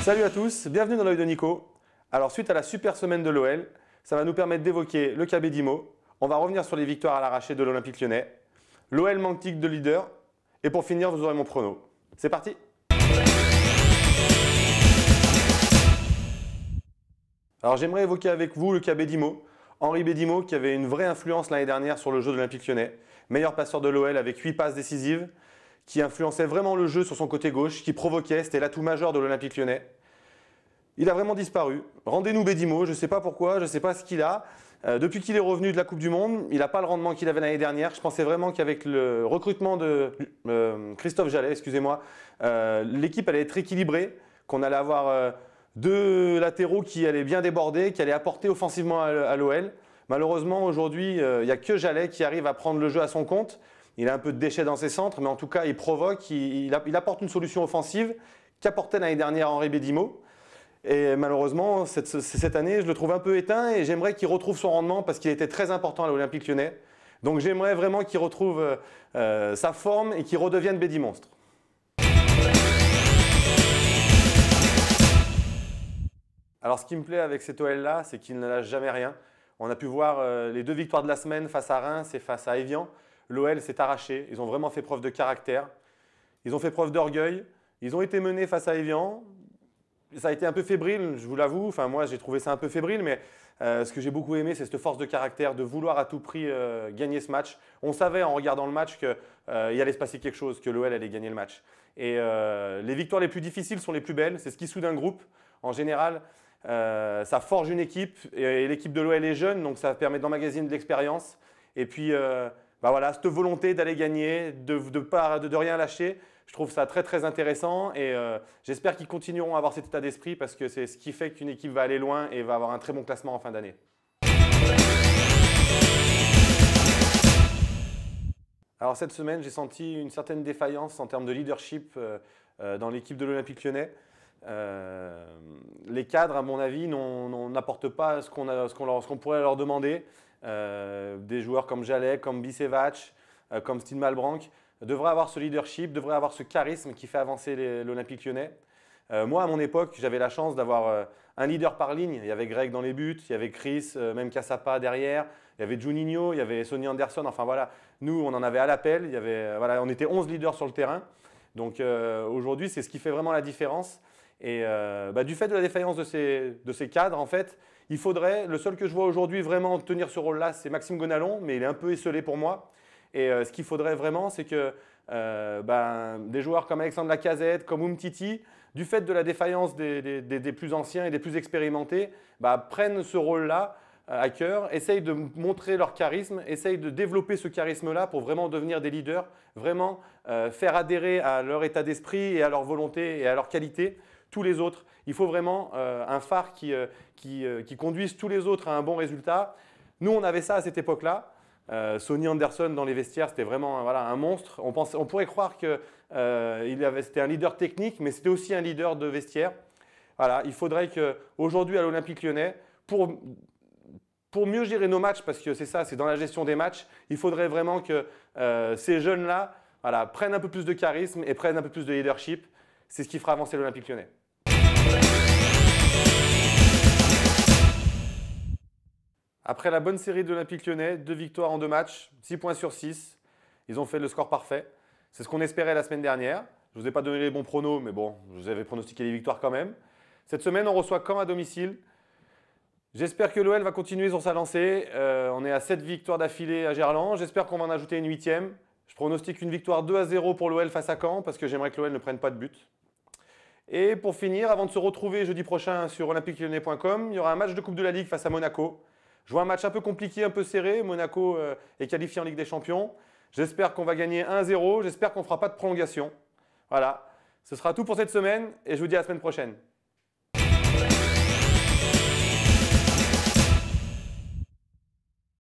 Salut à tous, bienvenue dans l'œil de Nico. Alors suite à la super semaine de l'OL, ça va nous permettre d'évoquer le KB d'Imo. On va revenir sur les victoires à l'arraché de l'Olympique Lyonnais. L'OL manque-t-il de leader? Et pour finir, vous aurez mon prono. C'est parti! Alors j'aimerais évoquer avec vous le KB d'Imo. Henri Bédimo qui avait une vraie influence l'année dernière sur le jeu de l'Olympique Lyonnais. Meilleur passeur de l'OL avec 8 passes décisives, qui influençait vraiment le jeu sur son côté gauche, qui provoquait, c'était l'atout majeur de l'Olympique Lyonnais. Il a vraiment disparu. Rendez-nous Bédimo, je ne sais pas pourquoi, je ne sais pas ce qu'il a. Depuis qu'il est revenu de la Coupe du Monde, il n'a pas le rendement qu'il avait l'année dernière. Je pensais vraiment qu'avec le recrutement de Christophe Jallet, excusez-moi, l'équipe allait être équilibrée, qu'on allait avoir deux latéraux qui allaient bien déborder, qui allaient apporter offensivement à l'OL. Malheureusement, aujourd'hui, il n'y a que Jallet qui arrive à prendre le jeu à son compte. Il a un peu de déchets dans ses centres, mais en tout cas, il provoque, il apporte une solution offensive qu'apportait l'année dernière Henri Bédimo. Et malheureusement, cette année, je le trouve un peu éteint et j'aimerais qu'il retrouve son rendement parce qu'il était très important à l'Olympique Lyonnais. Donc j'aimerais vraiment qu'il retrouve sa forme et qu'il redevienne Bédimonstre. Alors ce qui me plaît avec cet OL-là, c'est qu'il ne lâche jamais rien. On a pu voir les deux victoires de la semaine face à Reims et face à Évian. L'OL s'est arraché, ils ont vraiment fait preuve de caractère, ils ont fait preuve d'orgueil, ils ont été menés face à Évian. Ça a été un peu fébrile, je vous l'avoue, enfin moi j'ai trouvé ça un peu fébrile, mais ce que j'ai beaucoup aimé c'est cette force de caractère, de vouloir à tout prix gagner ce match. On savait en regardant le match qu'il allait se passer quelque chose, que l'OL allait gagner le match. Et les victoires les plus difficiles sont les plus belles, c'est ce qui soude un groupe. En général, ça forge une équipe, et l'équipe de l'OL est jeune, donc ça permet d'emmagasiner de l'expérience. Et puis voilà, cette volonté d'aller gagner, de rien lâcher, je trouve ça très très intéressant et j'espère qu'ils continueront à avoir cet état d'esprit parce que c'est ce qui fait qu'une équipe va aller loin et va avoir un très bon classement en fin d'année. Alors cette semaine, j'ai senti une certaine défaillance en termes de leadership dans l'équipe de l'Olympique Lyonnais. Les cadres, à mon avis, n'apportent pas ce qu'on pourrait leur demander. Des joueurs comme Jallet, comme Bisevac, comme Stine Malbranck devraient avoir ce leadership, devraient avoir ce charisme qui fait avancer l'Olympique Lyonnais. Moi, à mon époque, j'avais la chance d'avoir un leader par ligne. Il y avait Greg dans les buts, il y avait Chris, même Cassapa derrière, il y avait Juninho, il y avait Sonny Anderson. Enfin voilà, nous, on en avait à l'appel. Voilà, on était 11 leaders sur le terrain. Donc aujourd'hui, c'est ce qui fait vraiment la différence. Et du fait de la défaillance de ces cadres, en fait, il faudrait, le seul que je vois aujourd'hui vraiment tenir ce rôle-là, c'est Maxime Gonalon, mais il est un peu esselé pour moi. Et ce qu'il faudrait vraiment, c'est que des joueurs comme Alexandre Lacazette, comme Umtiti, du fait de la défaillance des plus anciens et des plus expérimentés, prennent ce rôle-là à cœur, essayent de montrer leur charisme, essayent de développer ce charisme-là pour vraiment devenir des leaders, vraiment faire adhérer à leur état d'esprit et à leur volonté et à leur qualité tous les autres. Il faut vraiment un phare qui conduise tous les autres à un bon résultat. Nous, on avait ça à cette époque-là. Sonny Anderson dans les vestiaires, c'était vraiment un monstre. On pourrait croire que c'était un leader technique, mais c'était aussi un leader de vestiaire. Voilà, il faudrait qu'aujourd'hui à l'Olympique Lyonnais, pour mieux gérer nos matchs, parce que c'est ça, c'est dans la gestion des matchs, il faudrait vraiment que ces jeunes-là prennent un peu plus de charisme et prennent un peu plus de leadership. C'est ce qui fera avancer l'Olympique Lyonnais. Après la bonne série de l'Olympique Lyonnais, 2 victoires en 2 matchs, 6 points sur 6. Ils ont fait le score parfait. C'est ce qu'on espérait la semaine dernière. Je ne vous ai pas donné les bons pronos, mais bon, je vous avais pronostiqué les victoires quand même. Cette semaine, on reçoit Caen à domicile. J'espère que l'OL va continuer sur sa lancée. On est à 7 victoires d'affilée à Gerland. J'espère qu'on va en ajouter une 8e. Je pronostique une victoire 2-0 pour l'OL face à Caen parce que j'aimerais que l'OL ne prenne pas de but. Et pour finir, avant de se retrouver jeudi prochain sur olympiquelyonnais.com, il y aura un match de Coupe de la Ligue face à Monaco. Je vois un match un peu compliqué, un peu serré. Monaco est qualifié en Ligue des Champions. J'espère qu'on va gagner 1-0. J'espère qu'on ne fera pas de prolongation. Voilà, ce sera tout pour cette semaine et je vous dis à la semaine prochaine.